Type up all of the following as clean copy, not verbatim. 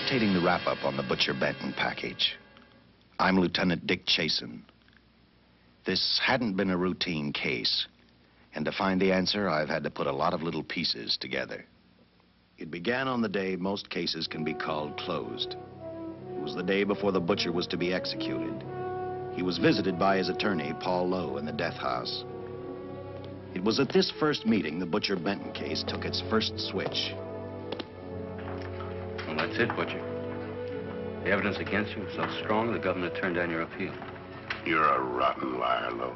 dictating the wrap-up on the Butcher Benton package. I'm Lieutenant Dick Chasen. This hadn't been a routine case, and to find the answer, I've had to put a lot of little pieces together. It began on the day most cases can be called closed. It was the day before the butcher was to be executed. He was visited by his attorney, Paul Lowe, in the death house. It was at this first meeting the Butcher Benton case took its first switch. Well, that's it, Butcher. The evidence against you is so strong, the governor turned down your appeal. You're a rotten liar, Lowe.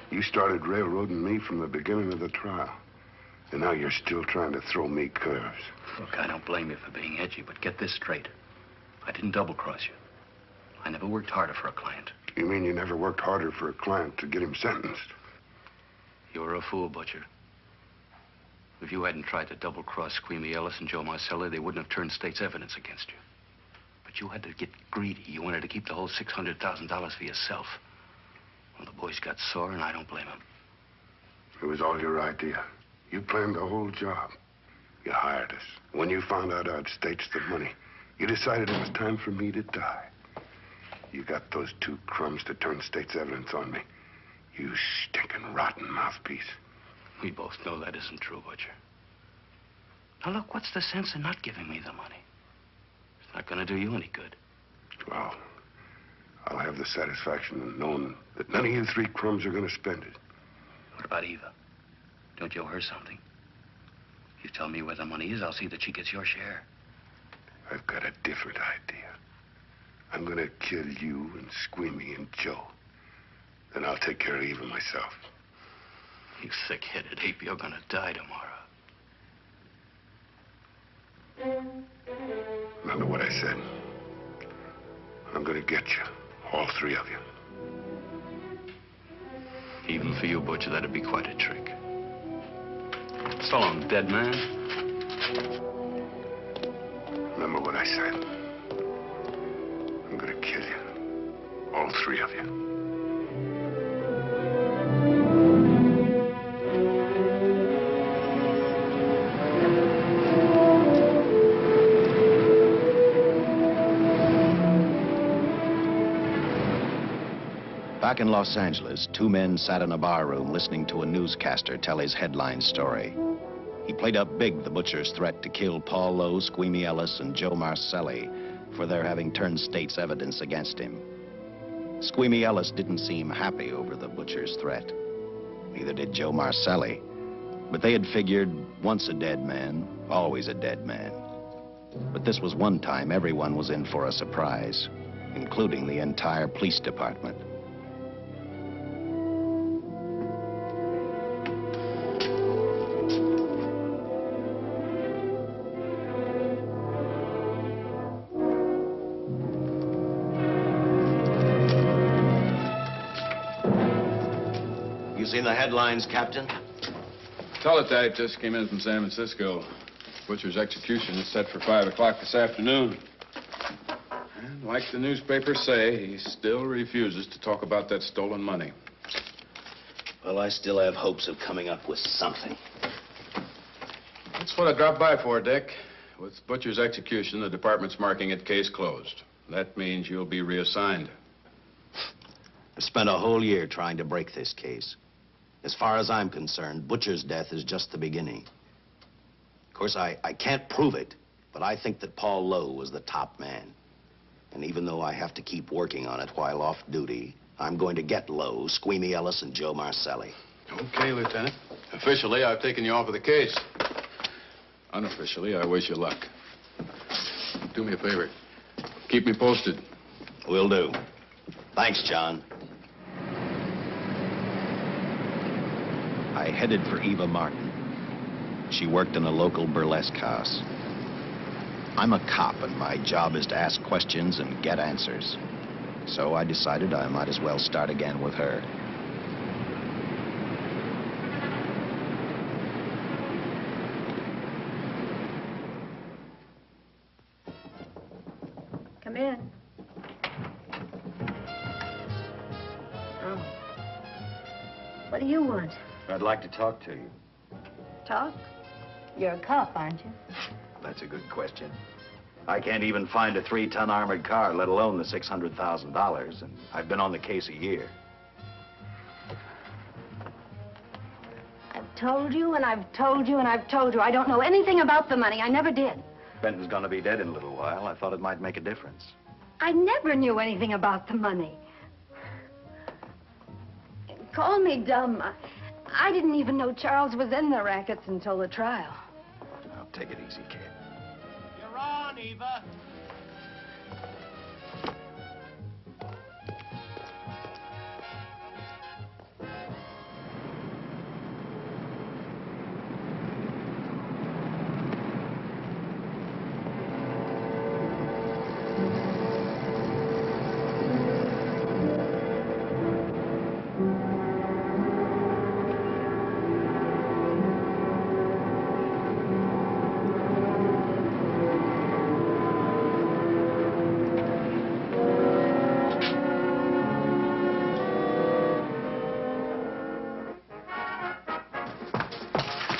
You started railroading me from the beginning of the trial. And now you're still trying to throw me curves. Look, I don't blame you for being edgy, but get this straight. I didn't double-cross you. I never worked harder for a client. You mean you never worked harder for a client to get him sentenced? You were a fool, Butcher. If you hadn't tried to double-cross Squeamy Ellis and Joe Marcelli, they wouldn't have turned state's evidence against you. But you had to get greedy. You wanted to keep the whole $600,000 for yourself. Well, the boys got sore, and I don't blame them. It was all your idea. You planned the whole job. You hired us. When you found out I'd staked the money, you decided it was time for me to die. You got those two crumbs to turn state's evidence on me. You stinking rotten mouthpiece. We both know that isn't true, Butcher. Now, look, what's the sense in not giving me the money? It's not going to do you any good. Well, I'll have the satisfaction of knowing that none of you three crumbs are going to spend it. What about Eva? Don't you owe her something? You tell me where the money is, I'll see that she gets your share. I've got a different idea. I'm going to kill you and Squeamy and Joe. Then I'll take care of Eva myself. You thick-headed ape, you're going to die tomorrow. Remember what I said. I'm going to get you, all three of you. Even for you, Butcher, that'd be quite a trick. So long, dead man. Remember what I said. I'm going to kill you, all three of you. Back in Los Angeles, two men sat in a bar room listening to a newscaster tell his headline story. He played up big the butcher's threat to kill Paul Lowe, Squeamy Ellis, and Joe Marcelli for their having turned state's evidence against him. Squeamy Ellis didn't seem happy over the butcher's threat. Neither did Joe Marcelli. But they had figured, once a dead man, always a dead man. But this was one time everyone was in for a surprise, including the entire police department. Seen the headlines, Captain? Teletype just came in from San Francisco. Butcher's execution is set for 5 o'clock this afternoon. And like the newspapers say, he still refuses to talk about that stolen money. Well, I still have hopes of coming up with something. That's what I dropped by for, Dick. With Butcher's execution, the department's marking it case closed. That means you'll be reassigned. I spent a whole year trying to break this case. As far as I'm concerned, Butcher's death is just the beginning. Of course, I can't prove it, but I think that Paul Lowe was the top man. And even though I have to keep working on it while off duty, I'm going to get Lowe, Squeamy Ellis, and Joe Marcelli. Okay, Lieutenant. Officially, I've taken you off of the case. Unofficially, I wish you luck. Do me a favor. Keep me posted. Will do. Thanks, John. I headed for Eva Martin. She worked in a local burlesque house. I'm a cop, and my job is to ask questions and get answers. So I decided I might as well start again with her. Come in. Oh. What do you want? I'd like to talk to you. Talk? You're a cop, aren't you? That's a good question. I can't even find a 3-ton armored car, let alone the $600,000, and I've been on the case a year. I've told you, and I've told you, and I've told you. I don't know anything about the money. I never did. Benton's gonna be dead in a little while. I thought it might make a difference. I never knew anything about the money. Call me dumb. I didn't even know Charles was in the rackets until the trial. Now, take it easy, kid. You're on, Eva.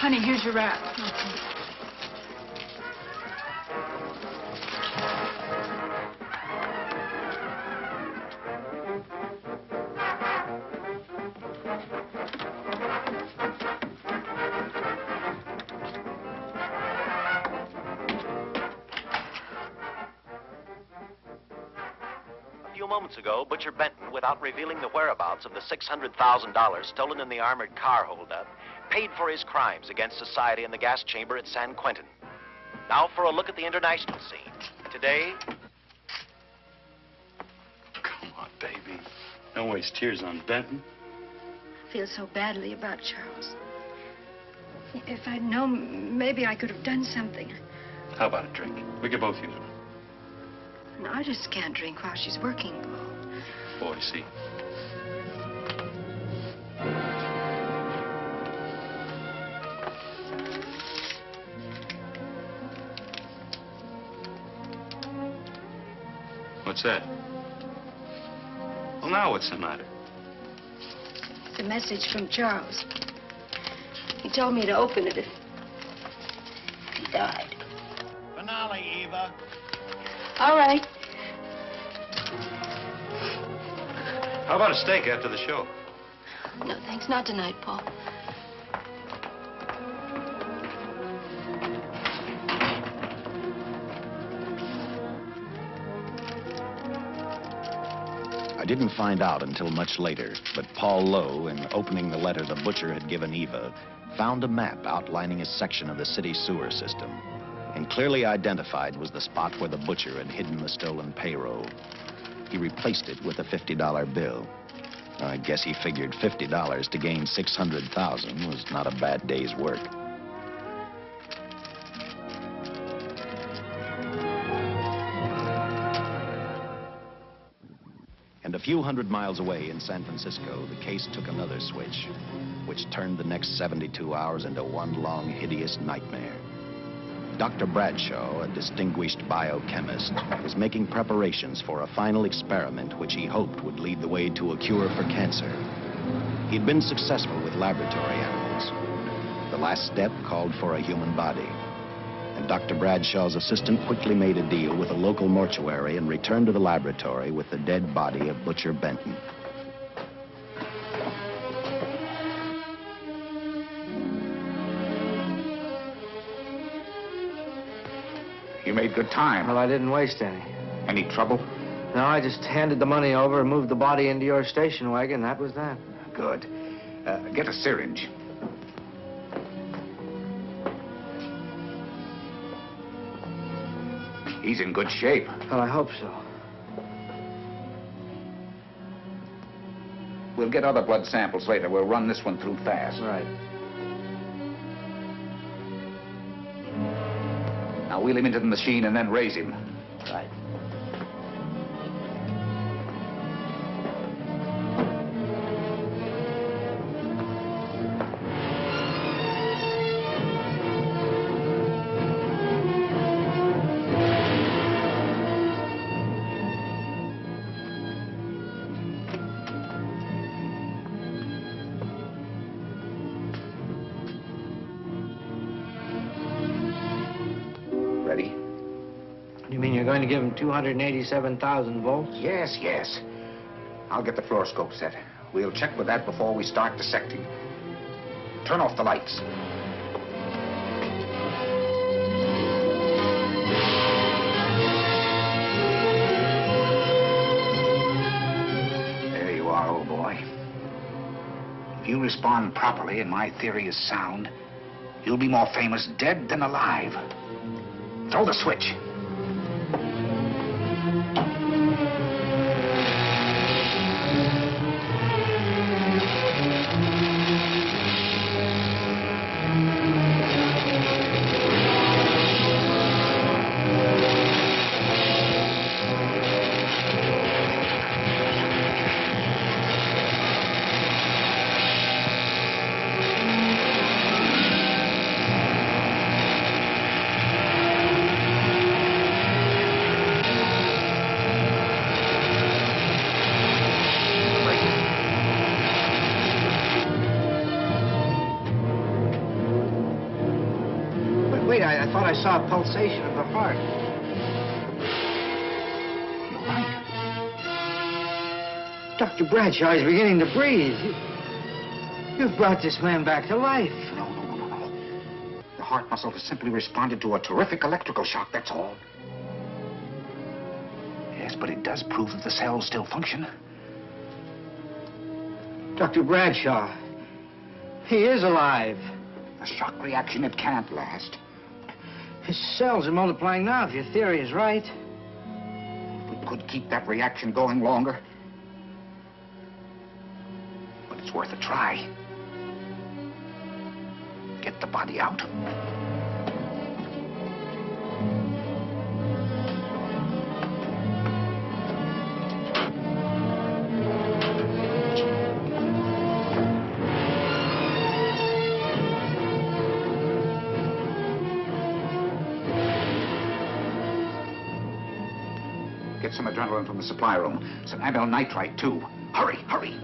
Honey, here's your wrap. A few moments ago, Butcher Benton, without revealing the whereabouts of the $600,000 stolen in the armored car holdup, paid for his crimes against society in the gas chamber at San Quentin. Now for a look at the international scene. Today... Come on, baby. Don't waste tears on Benton. I feel so badly about Charles. If I'd known, maybe I could have done something. How about a drink? We could both use one. No, I just can't drink while she's working, Paul. Boy, see. What's that? Well, now what's the matter? It's a message from Charles. He told me to open it if he died. Finale, Eva. All right. How about a steak after the show? No, thanks. Not tonight, Paul. I didn't find out until much later, but Paul Lowe, in opening the letter the butcher had given Eva, found a map outlining a section of the city sewer system. And clearly identified was the spot where the butcher had hidden the stolen payroll. He replaced it with a $50 bill. I guess he figured $50 to gain $600,000 was not a bad day's work. And a few hundred miles away in San Francisco, the case took another switch, which turned the next 72 hours into one long, hideous nightmare. Dr. Bradshaw, a distinguished biochemist, was making preparations for a final experiment which he hoped would lead the way to a cure for cancer. He'd been successful with laboratory animals. The last step called for a human body. And Dr. Bradshaw's assistant quickly made a deal with a local mortuary and returned to the laboratory with the dead body of Butcher Benton. You made good time. Well, I didn't waste any. Any trouble? No, I just handed the money over and moved the body into your station wagon. That was that. Good. Get a syringe. He's in good shape. Well, I hope so. We'll get other blood samples later. We'll run this one through fast. Right. Now wheel him into the machine and then raise him. Right. You mean you're going to give him 287,000 volts? Yes, yes. I'll get the fluoroscope set. We'll check with that before we start dissecting. Turn off the lights. There you are, old boy. If you respond properly and my theory is sound, you'll be more famous dead than alive. Throw the switch. Wait, I thought I saw a pulsation of the heart. You're right. Dr. Bradshaw is beginning to breathe. You've brought this man back to life. No. The heart muscle has simply responded to a terrific electrical shock, that's all. Yes, but it does prove that the cells still function. Dr. Bradshaw, he is alive. A shock reaction, it can't last. His cells are multiplying now, if your theory is right. We could keep that reaction going longer. But it's worth a try. Get the body out. Get some adrenaline from the supply room. Some amyl nitrite, too. Hurry, hurry.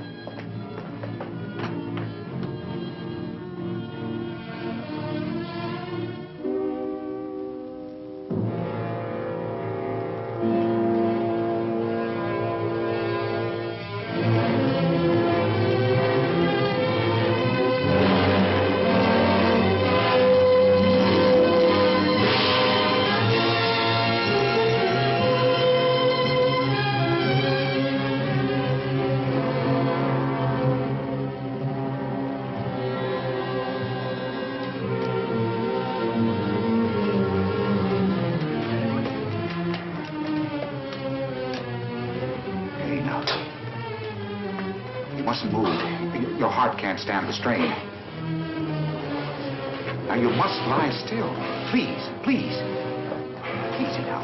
Your heart can't stand the strain. Now, you must lie still. Please, please. Easy now.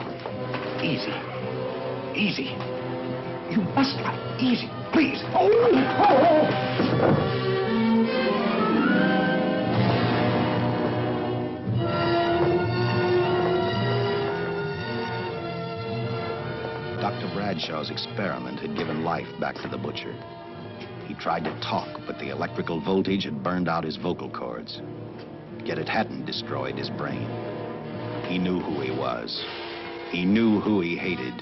Easy. Easy. You must lie. Easy, please. Dr. Bradshaw's experiment had given life back to the butcher. He tried to talk, but the electrical voltage had burned out his vocal cords. Yet it hadn't destroyed his brain. He knew who he was. He knew who he hated.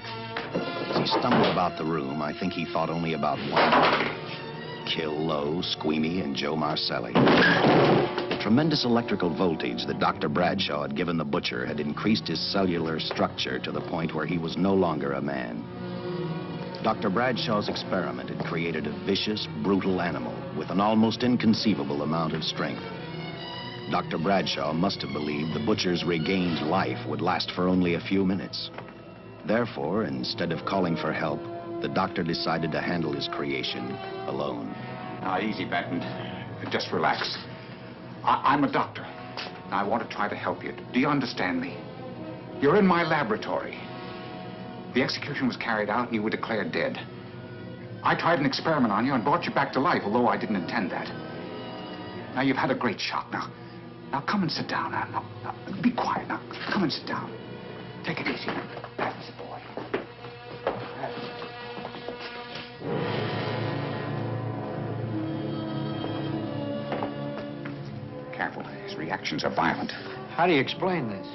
As he stumbled about the room, I think he thought only about one thing: kill Lowe, Squeamy, and Joe Marcelli. The tremendous electrical voltage that Dr. Bradshaw had given the butcher had increased his cellular structure to the point where he was no longer a man. Dr. Bradshaw's experiment had created a vicious, brutal animal with an almost inconceivable amount of strength. Dr. Bradshaw must have believed the butcher's regained life would last for only a few minutes. Therefore, instead of calling for help, the doctor decided to handle his creation alone. Now, easy, Benton. Just relax. I'm a doctor. I want to try to help you. Do you understand me? You're in my laboratory. The execution was carried out and you were declared dead. I tried an experiment on you and brought you back to life, although I didn't intend that. Now, you've had a great shock. Now come and sit down. Now, be quiet. Now, come and sit down. Take it easy. That's the boy. Careful. His reactions are violent. How do you explain this?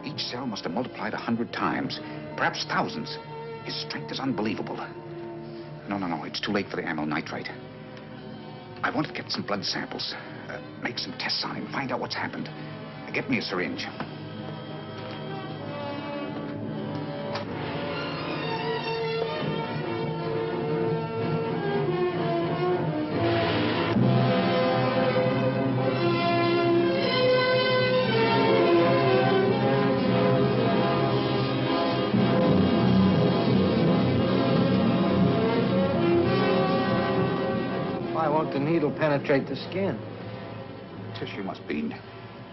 Each cell must have multiplied 100 times, perhaps thousands. His strength is unbelievable. No, it's too late for the amyl nitrite. I want to get some blood samples, make some tests on him, find out what's happened. Get me a syringe. Why won't the needle penetrate the skin? The tissue must be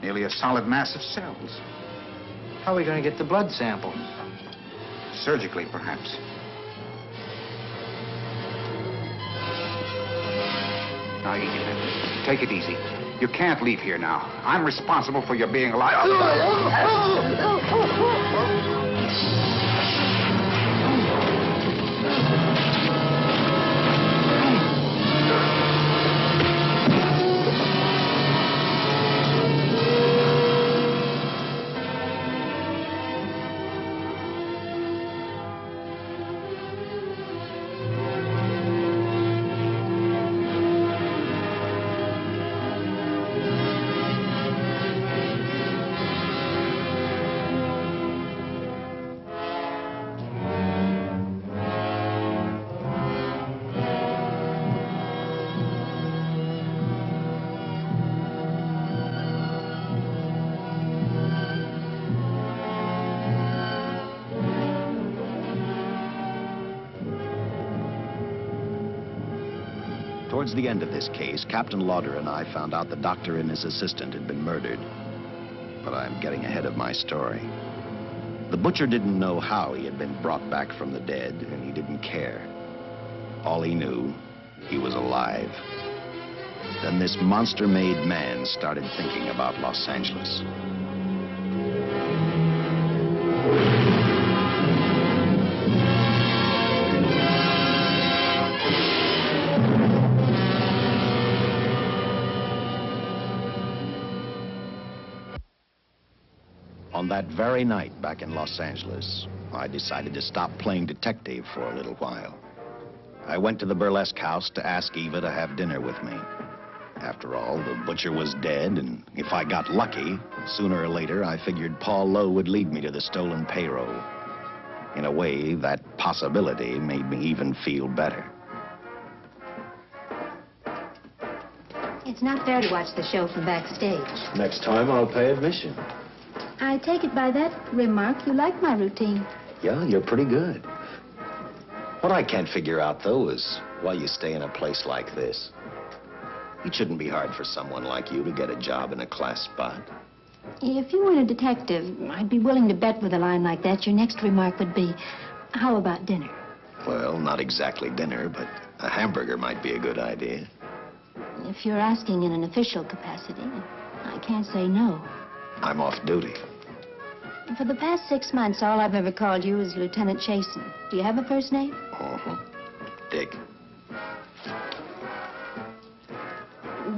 nearly a solid mass of cells. How are we going to get the blood sample? Surgically, perhaps. Now, take it easy. You can't leave here now. I'm responsible for your being alive. Towards the end of this case, Captain Lauder and I found out the doctor and his assistant had been murdered. But I'm getting ahead of my story. The butcher didn't know how he had been brought back from the dead, and he didn't care. All he knew, he was alive. Then this monster-made man started thinking about Los Angeles. On that very night back in Los Angeles, I decided to stop playing detective for a little while. I went to the burlesque house to ask Eva to have dinner with me. After all, the butcher was dead, and if I got lucky, sooner or later, I figured Paul Lowe would lead me to the stolen payroll. In a way, that possibility made me even feel better. It's not fair to watch the show from backstage. Next time, I'll pay admission. I take it by that remark you like my routine. Yeah, you're pretty good. What I can't figure out, though, is why you stay in a place like this. It shouldn't be hard for someone like you to get a job in a class spot. If you weren't a detective, I'd be willing to bet with a line like that your next remark would be, how about dinner? Well, not exactly dinner, but a hamburger might be a good idea. If you're asking in an official capacity, I can't say no. I'm off duty. For the past 6 months, all I've ever called you is Lieutenant Chasen. Do you have a first name? Dick.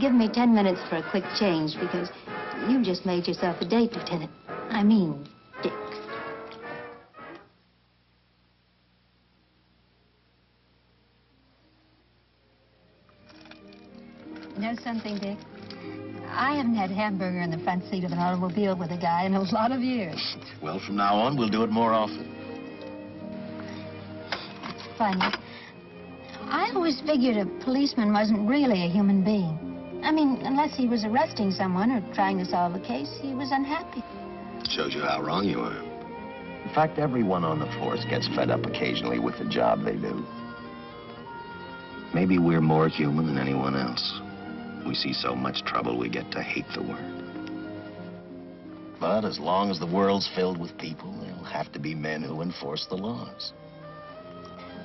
Give me 10 minutes for a quick change, because you just made yourself a date, Lieutenant. I mean, Dick. You know something, Dick? I haven't had hamburger in the front seat of an automobile with a guy in a lot of years. Well, from now on, we'll do it more often. It's funny. I always figured a policeman wasn't really a human being. I mean, unless he was arresting someone or trying to solve a case, he was unhappy. Shows you how wrong you are. In fact, everyone on the force gets fed up occasionally with the job they do. Maybe we're more human than anyone else. We see so much trouble, we get to hate the word. But as long as the world's filled with people, there'll have to be men who enforce the laws.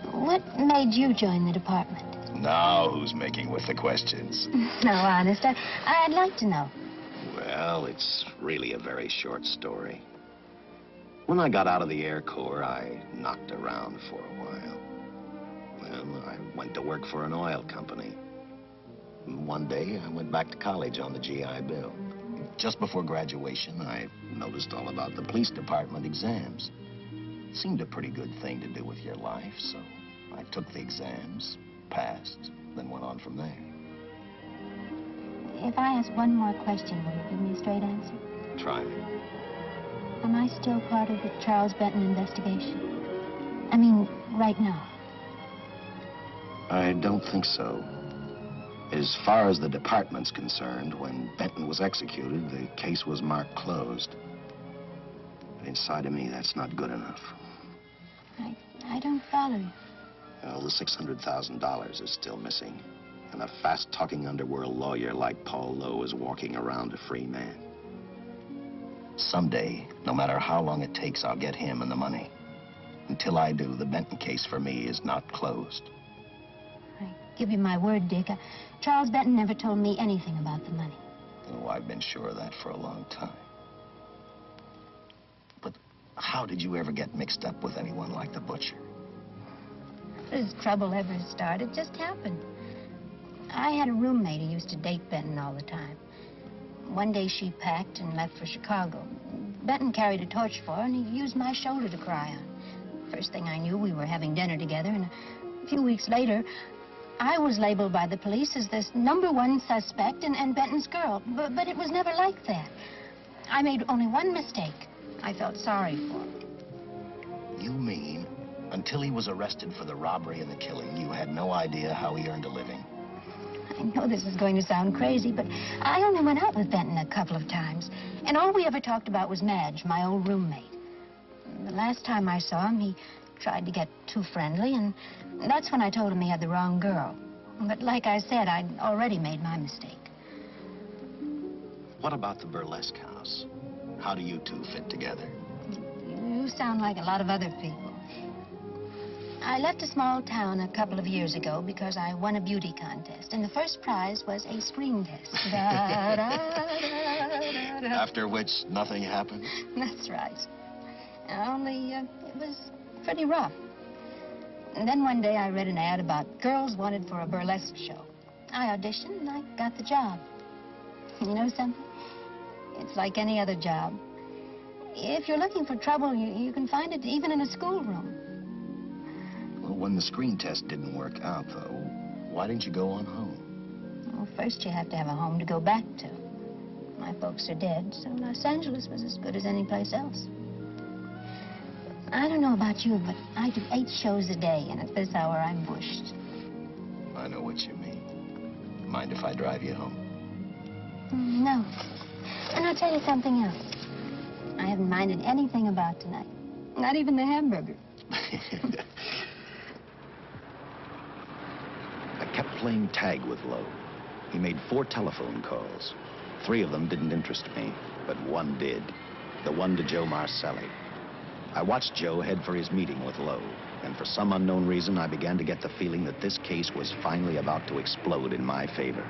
What made you join the department? Now who's making with the questions? No, honest, I'd like to know. Well, it's really a very short story. When I got out of the Air Corps, I knocked around for a while. Well, I went to work for an oil company. One day, I went back to college on the GI Bill. Just before graduation, I noticed all about the police department exams. Seemed a pretty good thing to do with your life, so I took the exams, passed, then went on from there. If I ask one more question, will you give me a straight answer? Try me. Am I still part of the Charles Benton investigation? I mean, right now. I don't think so. As far as the department's concerned, when Benton was executed, the case was marked closed. But inside of me, that's not good enough. I don't follow you. Well, the $600,000 is still missing. And a fast-talking underworld lawyer like Paul Lowe is walking around a free man. Someday, no matter how long it takes, I'll get him and the money. Until I do, the Benton case for me is not closed. I give you my word, Dick. Charles Benton never told me anything about the money. Oh, I've been sure of that for a long time. But how did you ever get mixed up with anyone like the butcher? This trouble ever started, it just happened. I had a roommate who used to date Benton all the time. One day she packed and left for Chicago. Benton carried a torch for her, and he used my shoulder to cry on. First thing I knew, we were having dinner together, and a few weeks later, I was labeled by the police as this #1 suspect and Benton's girl. But it was never like that. I made only one mistake. I felt sorry for him. You mean, until he was arrested for the robbery and the killing, you had no idea how he earned a living? I know this is going to sound crazy, but I only went out with Benton a couple of times. And all we ever talked about was Madge, my old roommate. The last time I saw him, he tried to get too friendly, and that's when I told him he had the wrong girl. But like I said, I'd already made my mistake. What about the burlesque house? How do you two fit together? You sound like a lot of other people. I left a small town a couple of years ago because I won a beauty contest, and the first prize was a screen test. Da, da, da, da, da. After which, nothing happened? That's right. Only, it was pretty rough. And then one day I read an ad about girls wanted for a burlesque show. I auditioned and I got the job. You know something? It's like any other job. If you're looking for trouble, you can find it even in a schoolroom. Well, when the screen test didn't work out, though, why didn't you go on home? Well, first you have to have a home to go back to. My folks are dead, so Los Angeles was as good as any place else. I don't know about you, but I do 8 shows a day, and at this hour, I'm bushed. I know what you mean. Mind if I drive you home? No. And I'll tell you something else. I haven't minded anything about tonight. Not even the hamburger. I kept playing tag with Lowe. He made 4 telephone calls. 3 of them didn't interest me, but one did. The one to Joe Marcelli. I watched Joe head for his meeting with Lowe, and for some unknown reason, I began to get the feeling that this case was finally about to explode in my favor.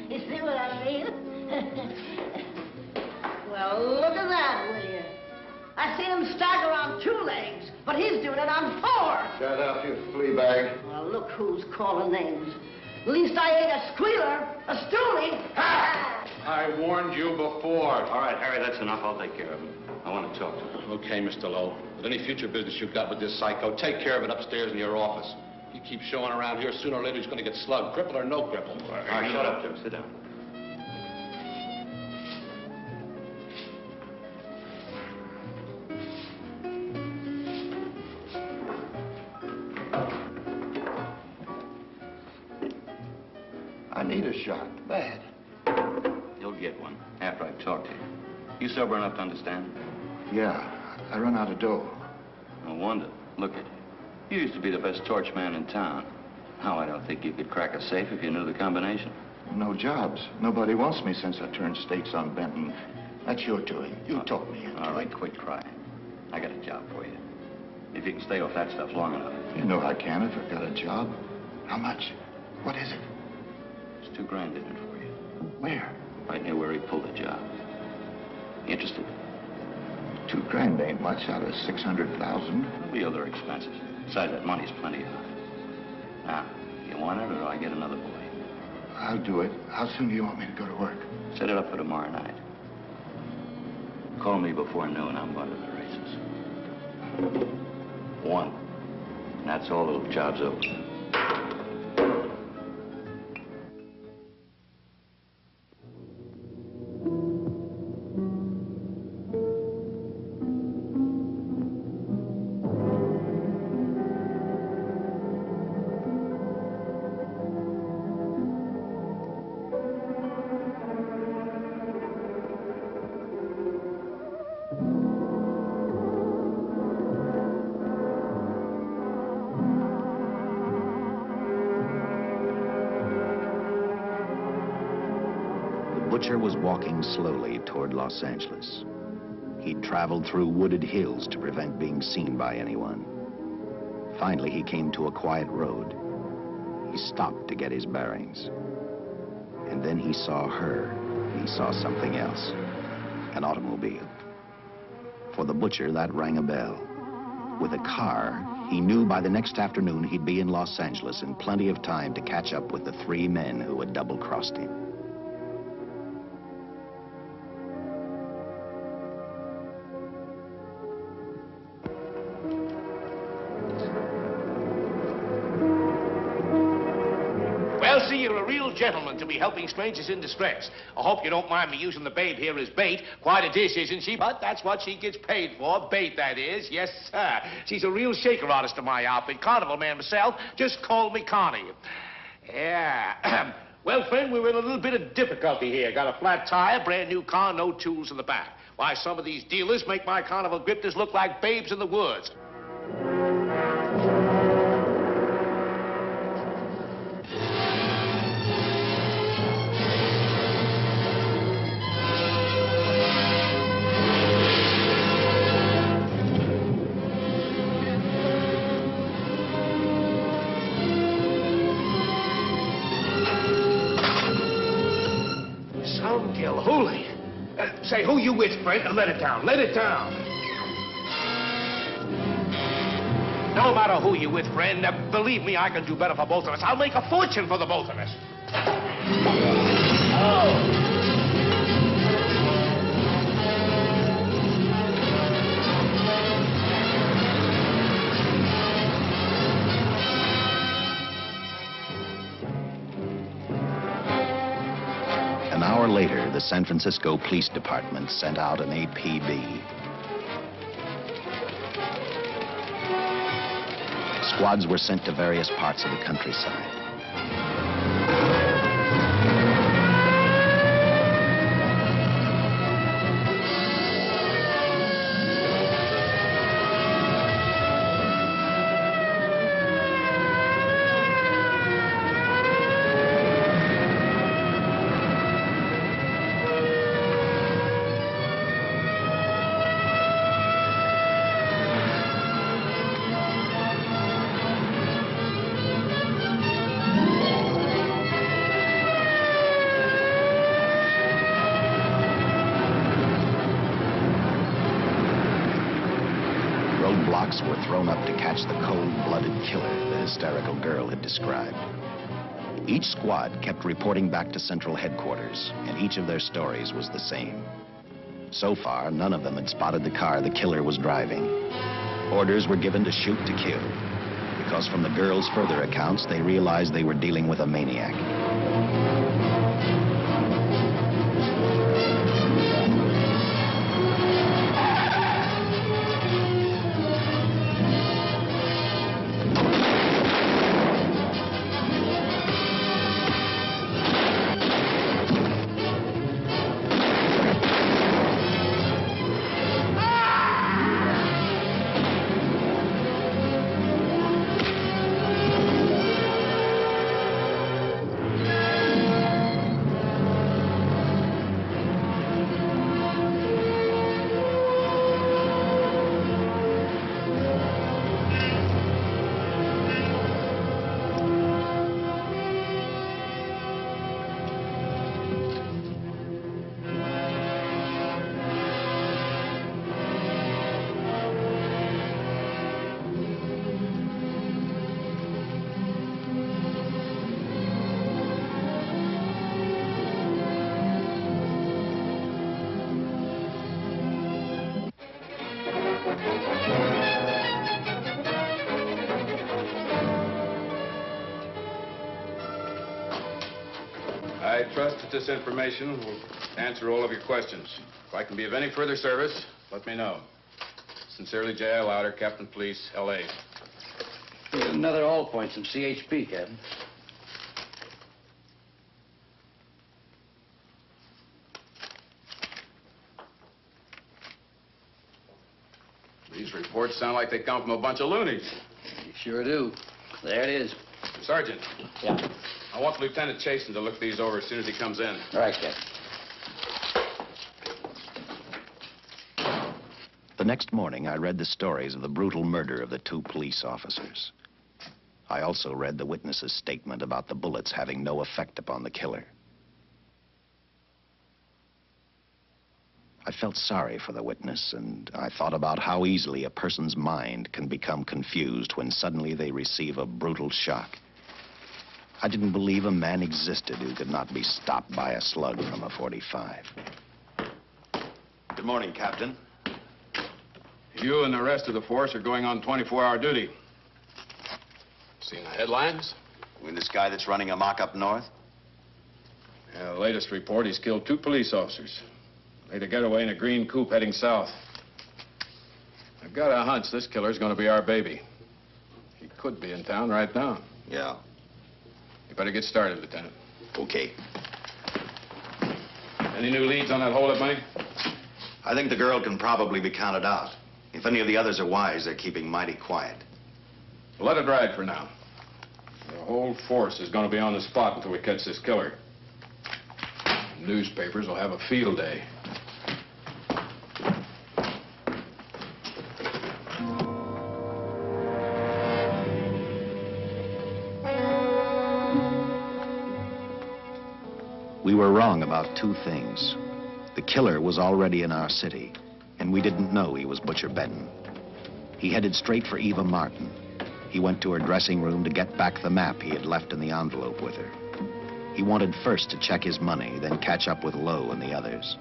You see what I mean? Well, look at that, will you? I seen him stagger on 2 legs, but he's doing it on 4. Shut up, you flea bag. Well, look who's calling names. At least I ain't a squealer, a stoolie. I warned you before. All right, Harry, that's enough. I'll take care of him. I want to talk to him. Okay, Mr. Lowe. But any future business you've got with this psycho, take care of it upstairs in your office. He keeps showing around here, sooner or later he's going to get slugged, cripple or no cripple. All right, shut up, Joe. Sit down. I need a shot, bad. You'll get one after I've talked to you. You sober enough to understand? Yeah, I run out of dough. No wonder. Look at you. You used to be the best torch man in town. Now, I don't think you could crack a safe if you knew the combination. No jobs. Nobody wants me since I turned stakes on Benton. That's your doing. You taught me. All right, quit crying. I got a job for you. If you can stay off that stuff long enough. You know I can if I've got a job. How much? What is it? There's $2 grand in it for you. Where? Right near where he pulled the job. Interested? $2 grand ain't much out of 600,000. There'll be other expenses. Besides, that money's plenty of. Now, you want it or do I get another boy? I'll do it. How soon do you want me to go to work? Set it up for tomorrow night. Call me before noon. I'm going to the races. 1. And that's all. The job's over. The butcher was walking slowly toward Los Angeles. He'd traveled through wooded hills to prevent being seen by anyone. Finally, he came to a quiet road. He stopped to get his bearings. And then he saw her. He saw something else. An automobile. For the butcher, that rang a bell. With a car, he knew by the next afternoon he'd be in Los Angeles in plenty of time to catch up with the 3 men who had double-crossed him. Well, see, you're a real gentleman to be helping strangers in distress. I hope you don't mind me using the babe here as bait. Quite a dish, isn't she? But that's what she gets paid for. Bait, that is. Yes, sir. She's a real shaker artist of my outfit. Carnival man myself. Just call me Connie. Yeah. Well, friend, we're in a little bit of difficulty here. Got a flat tire, brand new car, no tools in the back. Why, some of these dealers make my carnival grifters look like babes in the woods. Holy. Say, who you with, friend? Let it down. Let it down. No matter who you with, friend, believe me, I can do better for both of us. I'll make a fortune for the both of us. Oh! An hour later, the San Francisco Police Department sent out an APB. Squads were sent to various parts of the countryside. Roadblocks were thrown up to catch the cold-blooded killer the hysterical girl had described. Each squad kept reporting back to Central Headquarters, and each of their stories was the same. So far, none of them had spotted the car the killer was driving. Orders were given to shoot to kill, because from the girls' further accounts, they realized they were dealing with a maniac. I trust that this information will answer all of your questions. If I can be of any further service, let me know. Sincerely, J.I. Louder, Captain Police, L.A. Here's another all points from CHP, Captain. These reports sound like they come from a bunch of loonies. You sure do. There it is. Sergeant. Yeah. I want Lieutenant Chasen to look these over as soon as he comes in. All right, Captain. The next morning, I read the stories of the brutal murder of the 2 police officers. I also read the witness's statement about the bullets having no effect upon the killer. I felt sorry for the witness, and I thought about how easily a person's mind can become confused when suddenly they receive a brutal shock. I didn't believe a man existed who could not be stopped by a slug from a .45. Good morning, Captain. You and the rest of the force are going on 24-hour duty. Seen the headlines? You mean this guy that's running amok up north? Yeah, the latest report, he's killed 2 police officers. Made a getaway in a green coupe heading south. I've got a hunch this killer's gonna be our baby. He could be in town right now. Yeah. You better get started, Lieutenant. Okay. Any new leads on that hold-up money? I think the girl can probably be counted out. If any of the others are wise, they're keeping mighty quiet. Well, let it ride for now. The whole force is going to be on the spot until we catch this killer. The newspapers will have a field day. We were wrong about 2 things. The killer was already in our city, and we didn't know he was Butcher Benton. He headed straight for Eva Martin. He went to her dressing room to get back the map he had left in the envelope with her. He wanted first to check his money, then catch up with Lowe and the others.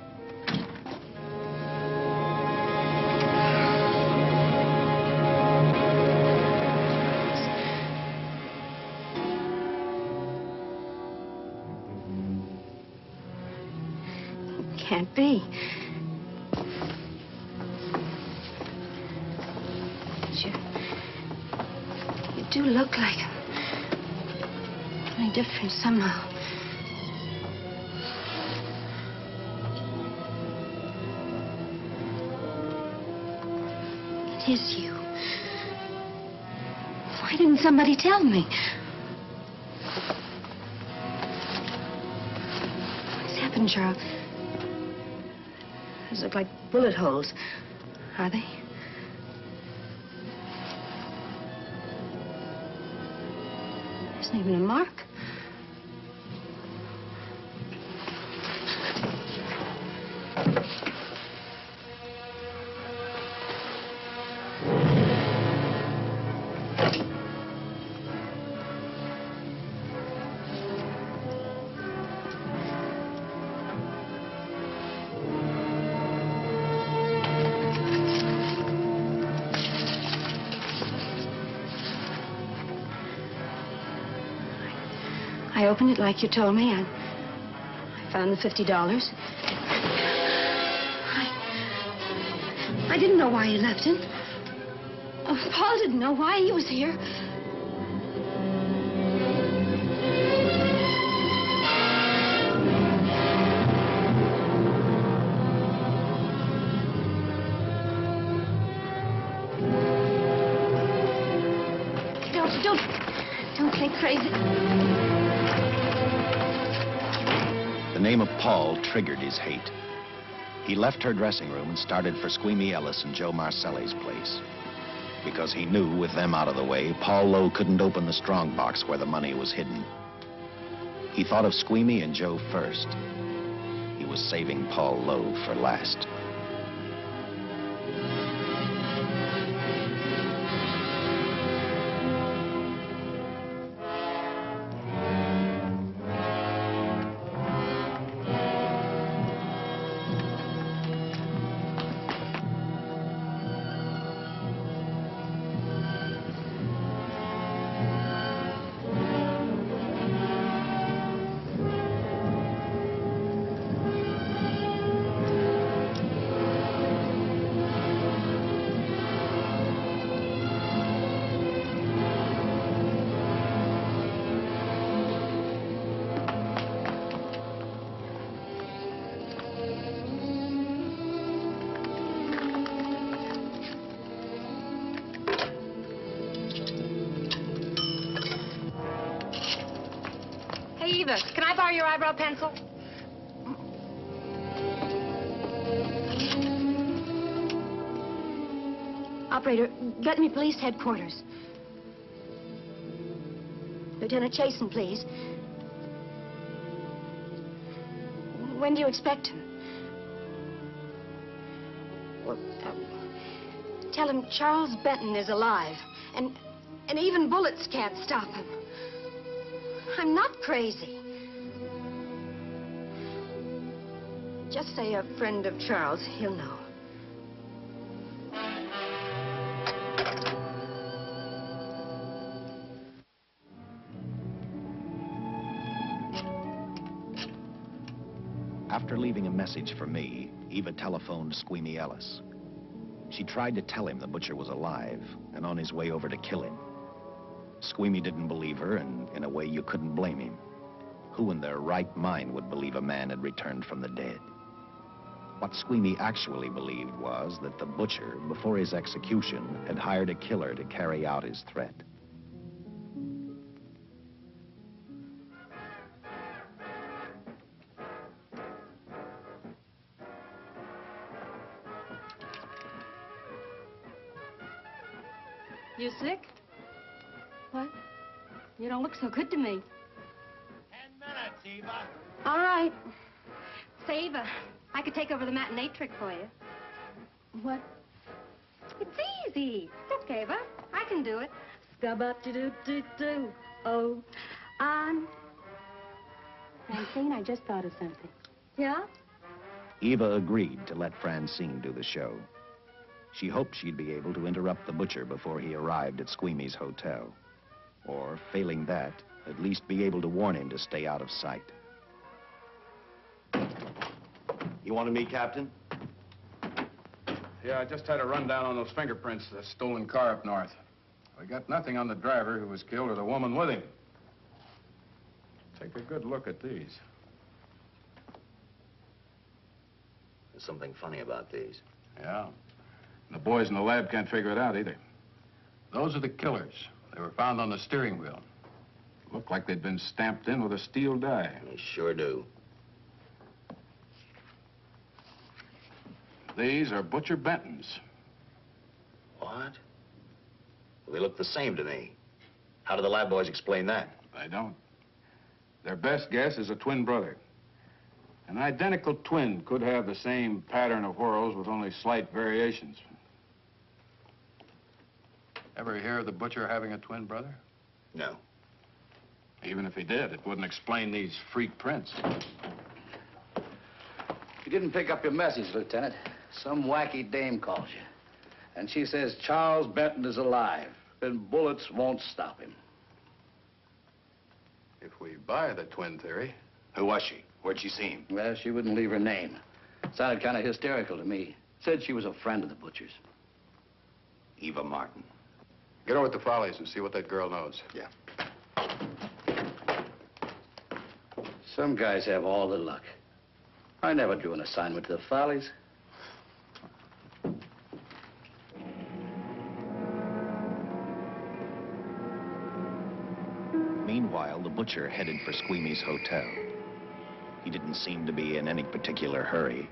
Can't be. You do look like him. Only different somehow. It is you. Why didn't somebody tell me? What's happened, Charles? Those look like bullet holes. Are they? There isn't even a mark. I opened it like you told me. I found the $50. I didn't know why he left it. Oh, Paul didn't know why he was here. Don't get crazy. The name of Paul triggered his hate. He left her dressing room and started for Squeamy Ellis and Joe Marcelli's place. Because he knew, with them out of the way, Paul Lowe couldn't open the strong box where the money was hidden. He thought of Squeamy and Joe first. He was saving Paul Lowe for last. Hey, Eva, can I borrow your eyebrow pencil? Operator, get me police headquarters. Lieutenant Chasen, please. When do you expect him? Well, tell him Charles Benton is alive, and even bullets can't stop him. I'm not crazy. Just say a friend of Charles. He'll know. After leaving a message for me, Eva telephoned Squeamy Ellis. She tried to tell him the butcher was alive and on his way over to kill him. Squeamy didn't believe her, and in a way you couldn't blame him. Who in their right mind would believe a man had returned from the dead? What Squeamy actually believed was that the butcher, before his execution, had hired a killer to carry out his threat. You sick? What? You don't look so good to me. 10 minutes, Eva. All right. Say, Eva, I could take over the matinee trick for you. What? It's easy. Look, Eva, I can do it. Scub-up-de-doo-doo-doo. Oh, I'm... Francine, I just thought of something. Yeah? Eva agreed to let Francine do the show. She hoped she'd be able to interrupt the butcher before he arrived at Squeamy's hotel. Or, failing that, at least be able to warn him to stay out of sight. You wanted me, Captain? Yeah, I just had a rundown on those fingerprints of the stolen car up north. We got nothing on the driver who was killed or the woman with him. Take a good look at these. There's something funny about these. Yeah. The boys in the lab can't figure it out either. Those are the killers. They were found on the steering wheel. Looked like they'd been stamped in with a steel die. They sure do. These are Butcher Benton's. What? Well, they look the same to me. How do the lab boys explain that? They don't. Their best guess is a twin brother. An identical twin could have the same pattern of whorls with only slight variations. Ever hear of the butcher having a twin brother? No. Even if he did, it wouldn't explain these freak prints. You didn't pick up your message, Lieutenant. Some wacky dame calls you. And she says Charles Benton is alive, and bullets won't stop him. If we buy the twin theory... Who was she? Where'd she see him? Well, she wouldn't leave her name. Sounded kind of hysterical to me. Said she was a friend of the butcher's. Eva Martin. Get over at the Follies and see what that girl knows. Yeah. Some guys have all the luck. I never drew an assignment to the Follies. Meanwhile, the butcher headed for Squeamy's hotel. He didn't seem to be in any particular hurry.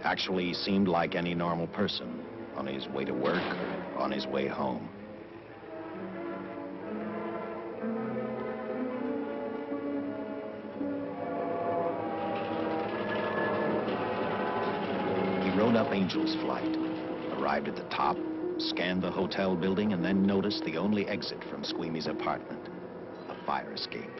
Actually, he seemed like any normal person, on his way to work or on his way home. He rode up Angel's Flight, arrived at the top, scanned the hotel building, and then noticed the only exit from Squeamy's apartment, a fire escape.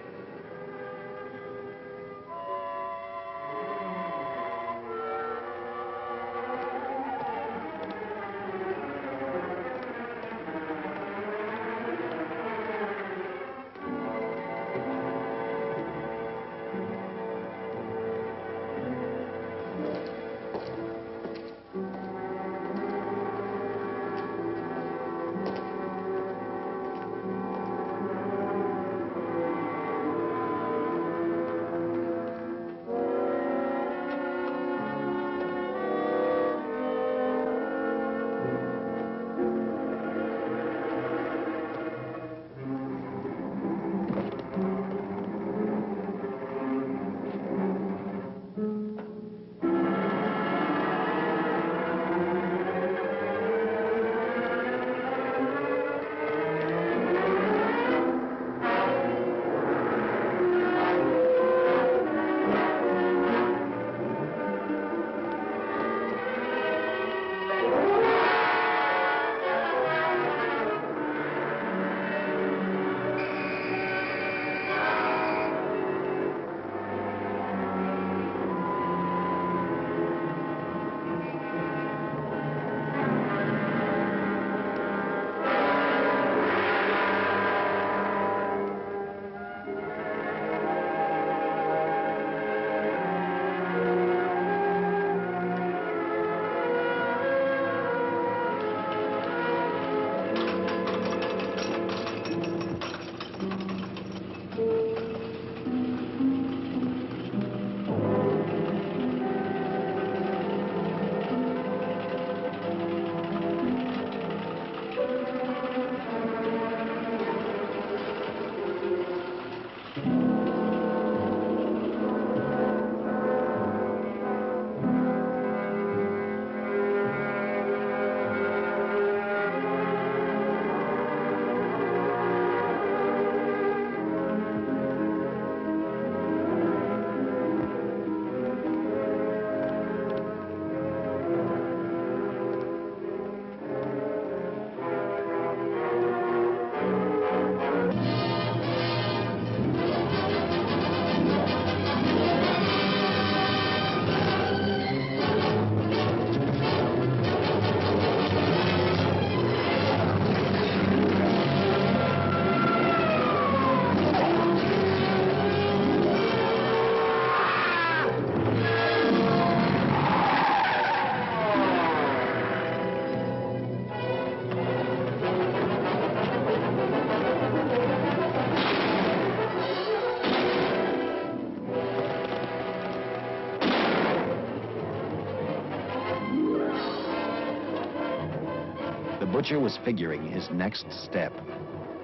butcher was figuring his next step.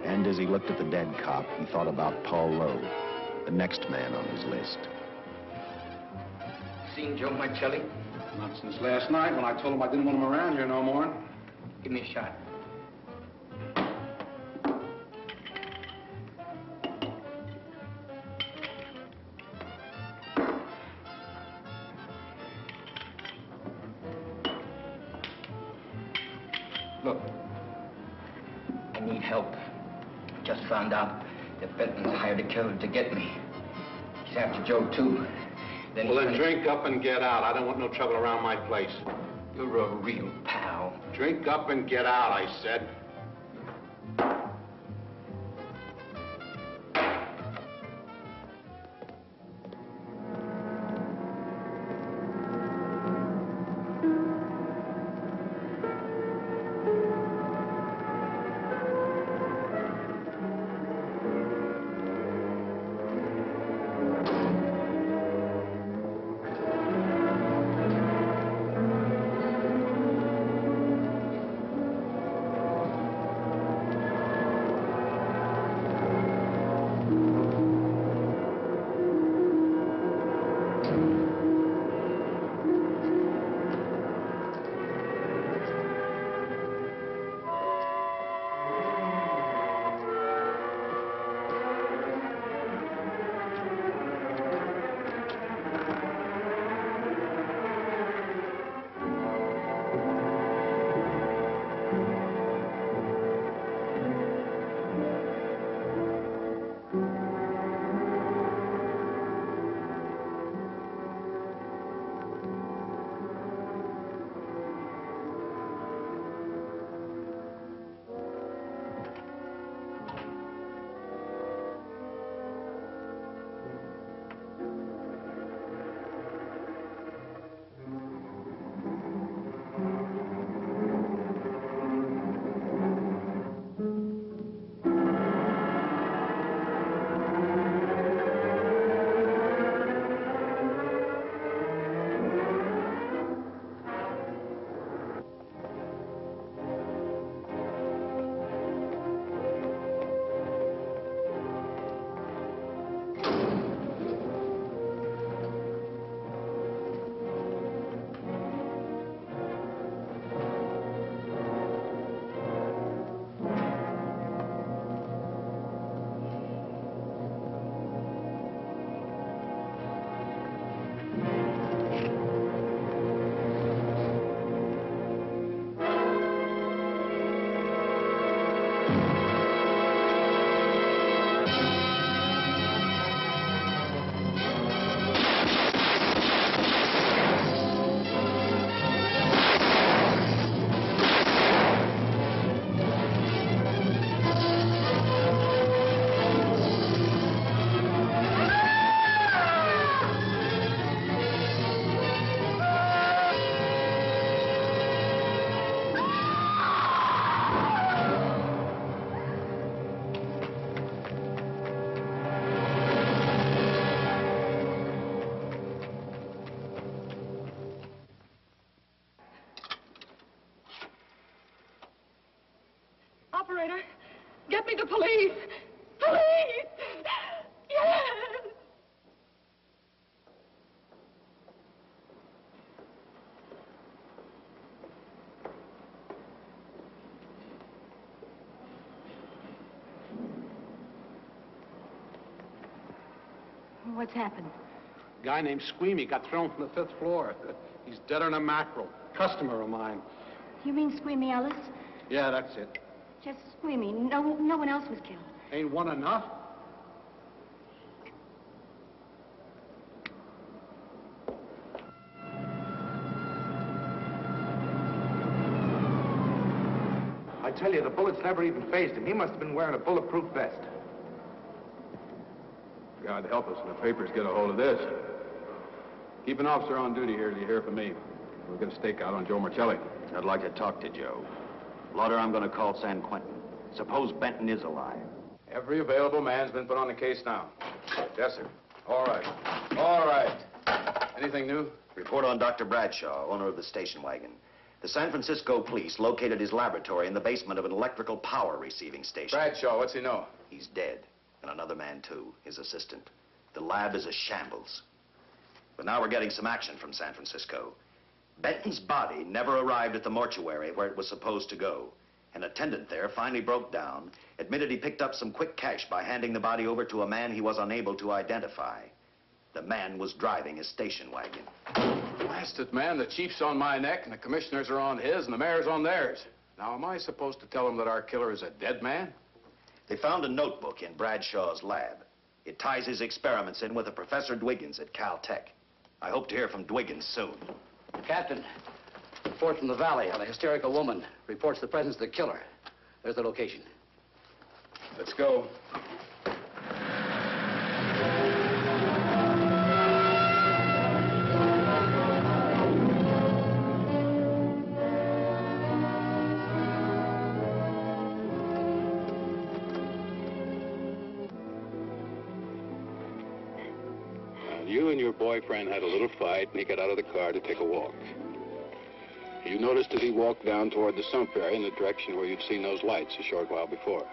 And as he looked at the dead cop, he thought about Paul Lowe, the next man on his list. Seen Joe Marcelli? Not since last night when I told him I didn't want him around here no more. Give me a shot. Look. I need help. Just found out that Benton's hired a killer to get me. He's after Joe, too. Well, then drink up and get out. I don't want no trouble around my place. You're a real pal. Drink up and get out, I said. Operator, get me the police. Police! Yes! What's happened? A guy named Squeamy got thrown from the 5th floor. He's dead on a mackerel. Customer of mine. You mean Squeamy Ellis? Yeah, that's it. Just Squeamy. No one else was killed. Ain't one enough? I tell you, the bullets never even phased him. He must have been wearing a bulletproof vest. God help us when the papers get a hold of this. Keep an officer on duty here till you hear from me. We'll get a stakeout on Joe Marcelli. I'd like to talk to Joe. Lauder, I'm going to call San Quentin. Suppose Benton is alive. Every available man's been put on the case now. Yes, sir. All right. All right. Anything new? Report on Dr. Bradshaw, owner of the station wagon. The San Francisco police located his laboratory in the basement of an electrical power receiving station. Bradshaw, what's he know? He's dead. And another man, too, his assistant. The lab is a shambles. But now we're getting some action from San Francisco. Benton's body never arrived at the mortuary where it was supposed to go. An attendant there finally broke down, admitted he picked up some quick cash by handing the body over to a man he was unable to identify. The man was driving his station wagon. Blasted man, the chief's on my neck, and the commissioners are on his, and the mayor's on theirs. Now, am I supposed to tell them that our killer is a dead man? They found a notebook in Bradshaw's lab. It ties his experiments in with a Professor Dwiggins at Caltech. I hope to hear from Dwiggins soon. Captain, report from the valley on a hysterical woman. Reports the presence of the killer. There's the location. Let's go. You and your boyfriend had a little fight, and he got out of the car to take a walk. You noticed as he walked down toward the sump area in the direction where you'd seen those lights a short while before.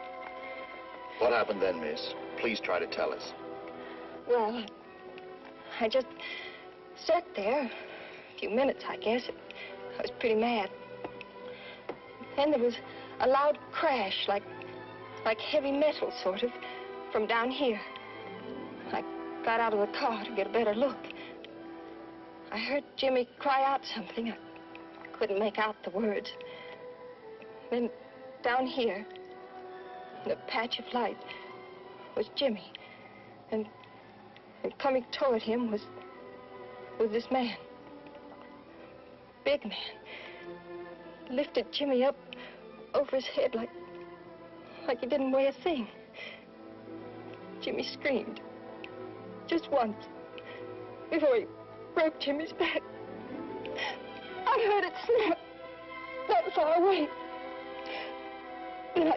What happened then, miss? Please try to tell us. Well, I just sat there a few minutes, I guess. I was pretty mad. Then there was a loud crash, like heavy metal, sort of, from down here. I got out of the car to get a better look. I heard Jimmy cry out something. I couldn't make out the words. Then down here, in a patch of light, was Jimmy. And coming toward him was this man. Big man. Lifted Jimmy up over his head like he didn't weigh a thing. Jimmy screamed. Just once, before he broke Jimmy's back. I heard it snap, not far away. Then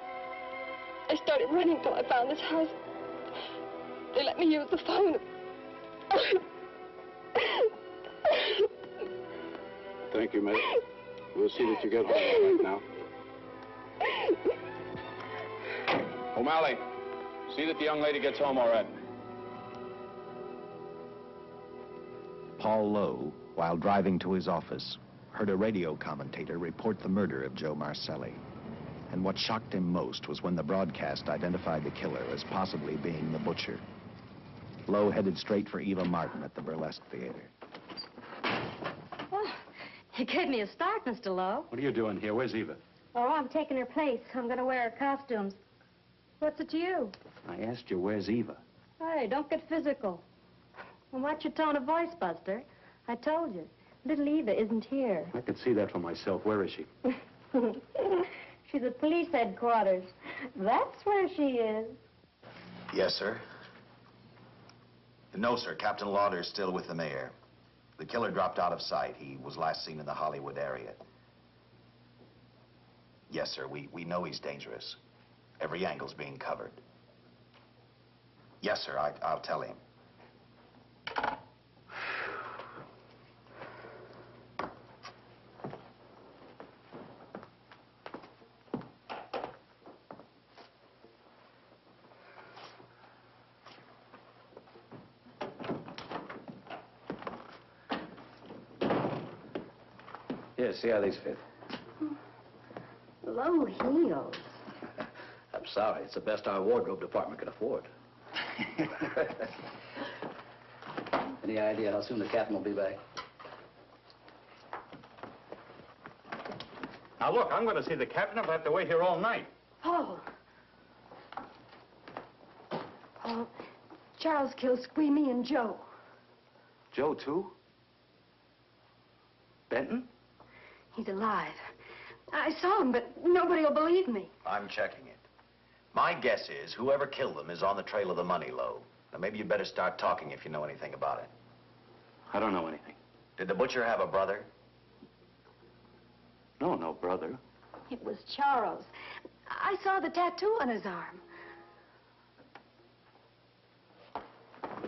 I started running till I found this house. They let me use the phone. Thank you, miss. We'll see that you get home all right now. O'Malley, see that the young lady gets home all right. Paul Lowe, while driving to his office, heard a radio commentator report the murder of Joe Marcelli. And what shocked him most was when the broadcast identified the killer as possibly being the butcher. Lowe headed straight for Eva Martin at the Burlesque Theater. Oh, you gave me a start, Mr. Lowe. What are you doing here? Where's Eva? Oh, I'm taking her place. I'm going to wear her costumes. What's it to you? I asked you, where's Eva? Hey, don't get physical. Well, watch your tone of voice, Buster. I told you. Little Eva isn't here. I could see that for myself. Where is she? She's at police headquarters. That's where she is. Yes, sir. No, sir. Captain Lauder's still with the mayor. The killer dropped out of sight. He was last seen in the Hollywood area. Yes, sir. We know he's dangerous. Every angle's being covered. Yes, sir. I'll tell him. Here, see how these fit. Low heels. I'm sorry. It's the best our wardrobe department can afford. Any idea how soon the captain will be back? Now, look, I'm going to see the captain. I'll have to wait here all night. Paul. Paul, Charles killed Squeamy and Joe. Joe, too? Benton? He's alive. I saw him, but nobody will believe me. I'm checking it. My guess is whoever killed them is on the trail of the money, Lowe. Now, maybe you better start talking if you know anything about it. I don't know anything. Did the butcher have a brother? No, no brother. It was Charles. I saw the tattoo on his arm.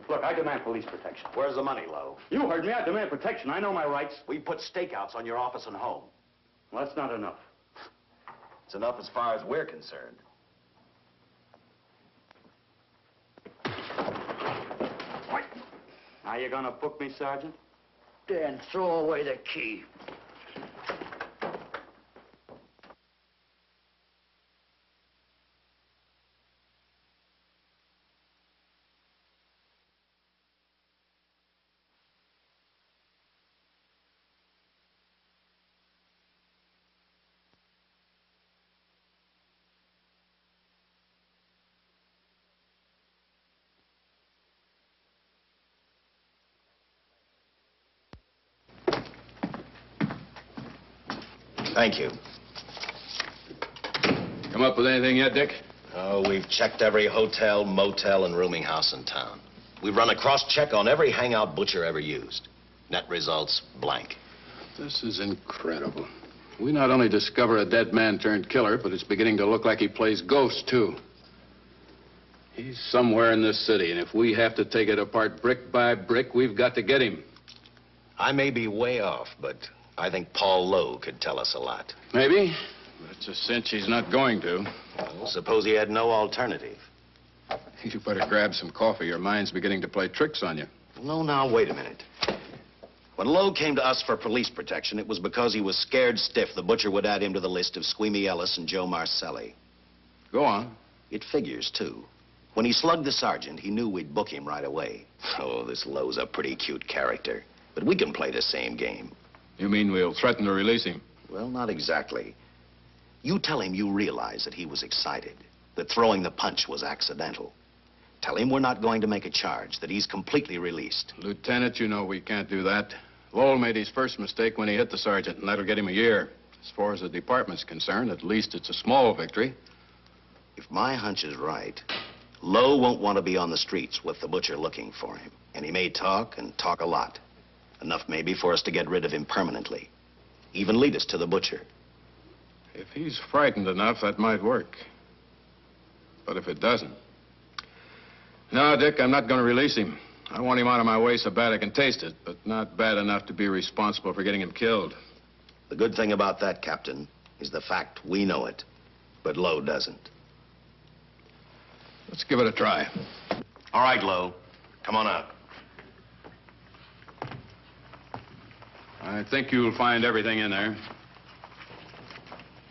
Look, I demand police protection. Where's the money, Lowe? You heard me. I demand protection. I know my rights. We put stakeouts on your office and home. Well, that's not enough. It's enough as far as we're concerned. Now you gonna book me, Sergeant? Then throw away the key. Thank you. Come up with anything yet, Dick? Oh, we've checked every hotel, motel, and rooming house in town. We've run a cross-check on every hangout Butcher ever used. Net results, blank. This is incredible. We not only discover a dead man turned killer, but it's beginning to look like he plays ghost, too. He's somewhere in this city, and if we have to take it apart brick by brick, we've got to get him. I may be way off, but I think Paul Lowe could tell us a lot. Maybe. But it's a cinch he's not going to. Well, suppose he had no alternative. You better grab some coffee. Your mind's beginning to play tricks on you. No, now, wait a minute. When Lowe came to us for police protection, it was because he was scared stiff the Butcher would add him to the list of Squeamy Ellis and Joe Marcelli. Go on. It figures, too. When he slugged the sergeant, he knew we'd book him right away. Oh, this Lowe's a pretty cute character. But we can play the same game. You mean we'll threaten to release him? Well, not exactly. You tell him you realize that he was excited, that throwing the punch was accidental. Tell him we're not going to make a charge, that he's completely released. Lieutenant, you know we can't do that. Lowell made his first mistake when he hit the sergeant, and that'll get him a year. As far as the department's concerned, at least it's a small victory. If my hunch is right, Lowe won't want to be on the streets with the Butcher looking for him. And he may talk, and talk a lot. Enough maybe for us to get rid of him permanently. Even lead us to the Butcher. If he's frightened enough, that might work. But if it doesn't... No, Dick, I'm not going to release him. I want him out of my way so bad I can taste it, but not bad enough to be responsible for getting him killed. The good thing about that, Captain, is the fact we know it, but Lowe doesn't. Let's give it a try. All right, Lowe. Come on out. I think you'll find everything in there.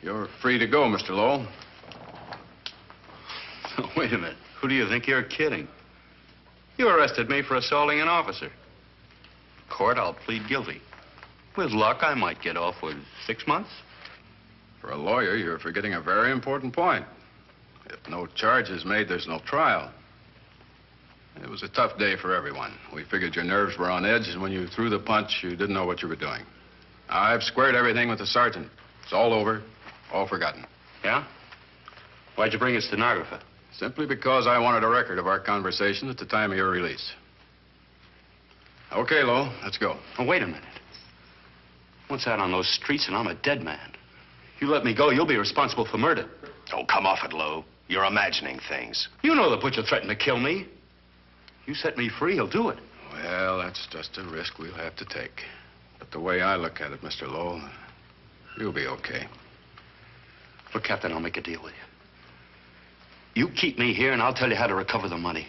You're free to go, Mr. Lowell. Wait a minute. Who do you think you're kidding? You arrested me for assaulting an officer. Court, I'll plead guilty. With luck, I might get off with 6 months. For a lawyer, you're forgetting a very important point. If no charge is made, there's no trial. It was a tough day for everyone. We figured your nerves were on edge, and when you threw the punch, you didn't know what you were doing. I've squared everything with the sergeant. It's all over, all forgotten. Yeah? Why'd you bring a stenographer? Simply because I wanted a record of our conversation at the time of your release. Okay, Lowe, let's go. Oh, wait a minute. Once out on those streets and I'm a dead man. You let me go, you'll be responsible for murder. Oh, come off it, Lowe. You're imagining things. You know the Butcher threatened to kill me. You set me free, he'll do it. Well, that's just a risk we'll have to take. But the way I look at it, Mr. Lowell, you'll be okay. Look, Captain, I'll make a deal with you. You keep me here, and I'll tell you how to recover the money.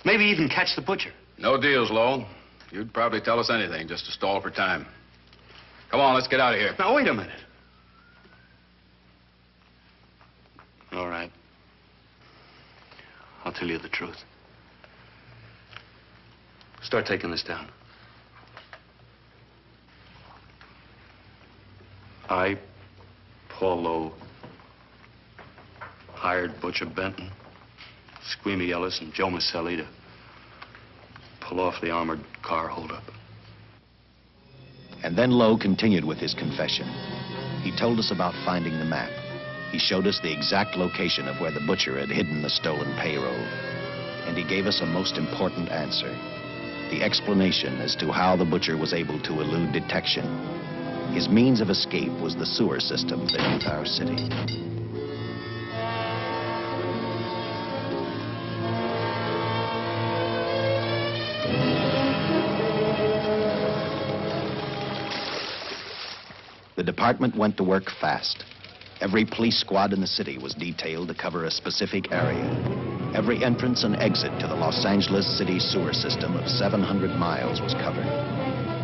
Maybe even catch the Butcher. No deals, Lowell. You'd probably tell us anything just to stall for time. Come on, let's get out of here. Now, wait a minute. All right. I'll tell you the truth. Start taking this down. I, Paul Lowe, hired Butcher Benton, Squeamy Ellis, and Joe Marcelli to pull off the armored car holdup. And then Lowe continued with his confession. He told us about finding the map. He showed us the exact location of where the Butcher had hidden the stolen payroll. And he gave us a most important answer. The explanation as to how the Butcher was able to elude detection. His means of escape was the sewer system beneath our city. The The department went to work fast. Every police squad in the city was detailed to cover a specific area. Every entrance and exit to the Los Angeles city sewer system of 700 miles was covered.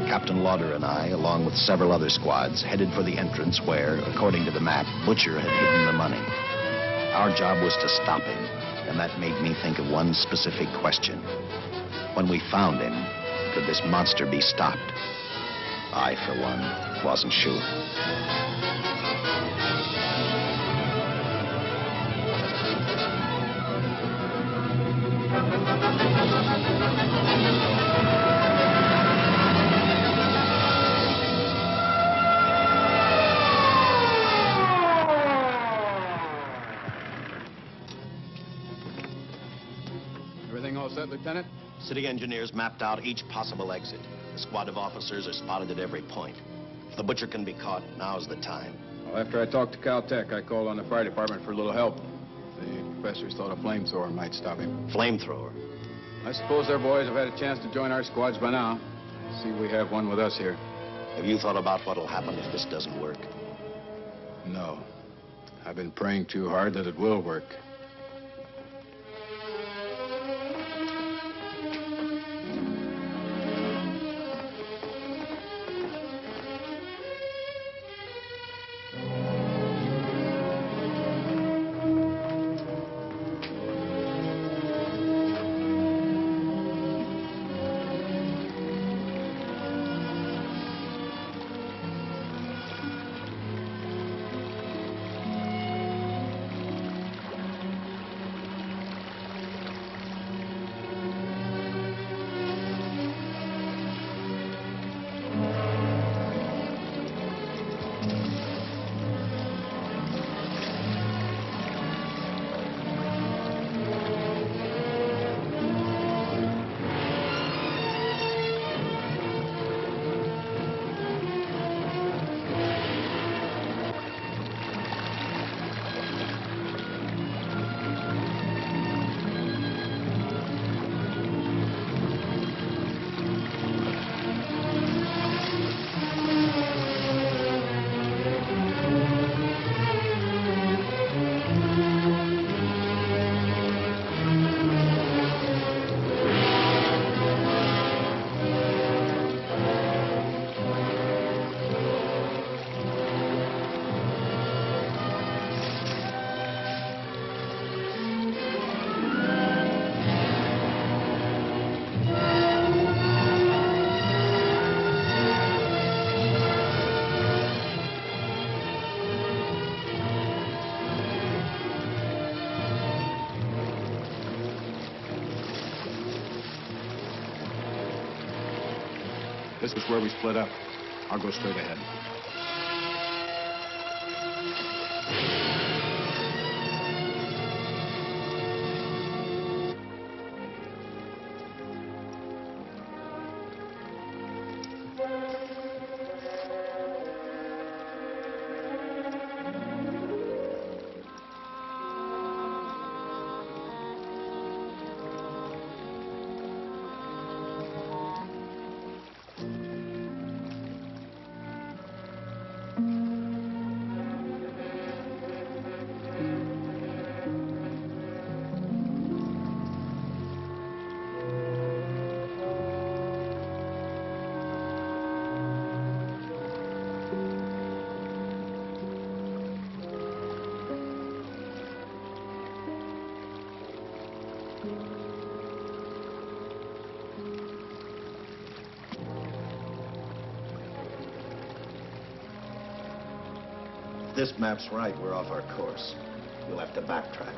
Captain Lauder and I, along with several other squads, headed for the entrance where, according to the map, Butcher had hidden the money. Our job was to stop him, and that made me think of one specific question. When we found him, could this monster be stopped? I, for one, wasn't sure. Everything all set, Lieutenant? City engineers mapped out each possible exit. A squad of officers are spotted at every point. If the Butcher can be caught, now's the time. Well, after I talked to Caltech, I called on the fire department for a little help. The professors thought a flamethrower might stop him. Flamethrower? I suppose their boys have had a chance to join our squads by now. See, we have one with us here. Have you thought about what'll happen if this doesn't work? No. I've been praying too hard that it will work. This is where we split up. I'll go straight ahead. This map's right, we're off our course. We'll have to backtrack.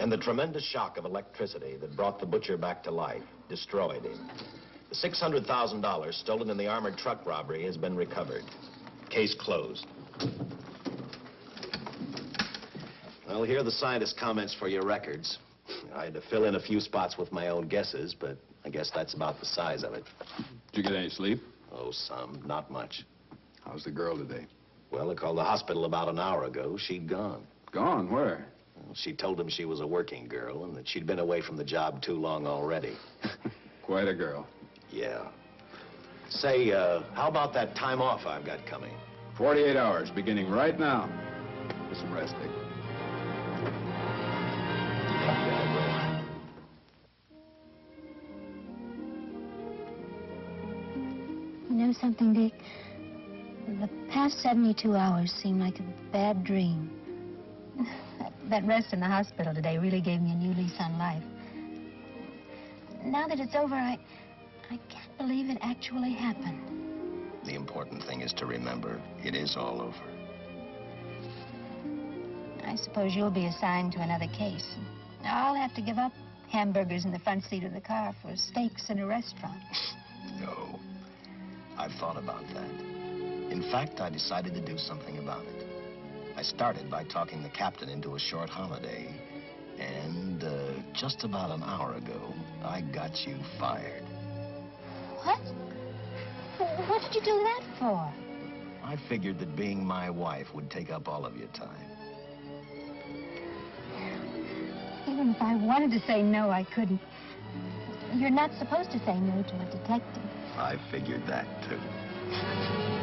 And the tremendous shock of electricity that brought the butcher back to life destroyed him. The $600,000 stolen in the armored truck robbery has been recovered. Case closed. Well, here are the scientist's comments for your records. I had to fill in a few spots with my own guesses, but I guess that's about the size of it. Did you get any sleep? Oh, some. Not much. How's the girl today? Well, I called the hospital about an hour ago. She'd gone. Gone? Where? Well, she told him she was a working girl and that she'd been away from the job too long already. Quite a girl. Yeah. Say, how about that time off I've got coming? 48 hours, beginning right now. Get some rest, Dick. know something, Dick? The past 72 hours seem like a bad dream. That rest in the hospital today really gave me a new lease on life. Now that it's over, I can't believe it actually happened. The important thing is to remember it is all over. I suppose you'll be assigned to another case. I'll have to give up hamburgers in the front seat of the car for steaks in a restaurant. No. I've thought about that. In fact, I decided to do something about it. I started by talking the captain into a short holiday. And just about an hour ago, I got you fired. What? What did you do that for? I figured that being my wife would take up all of your time. Even if I wanted to say no, I couldn't. You're not supposed to say no to a detective. I figured that, too.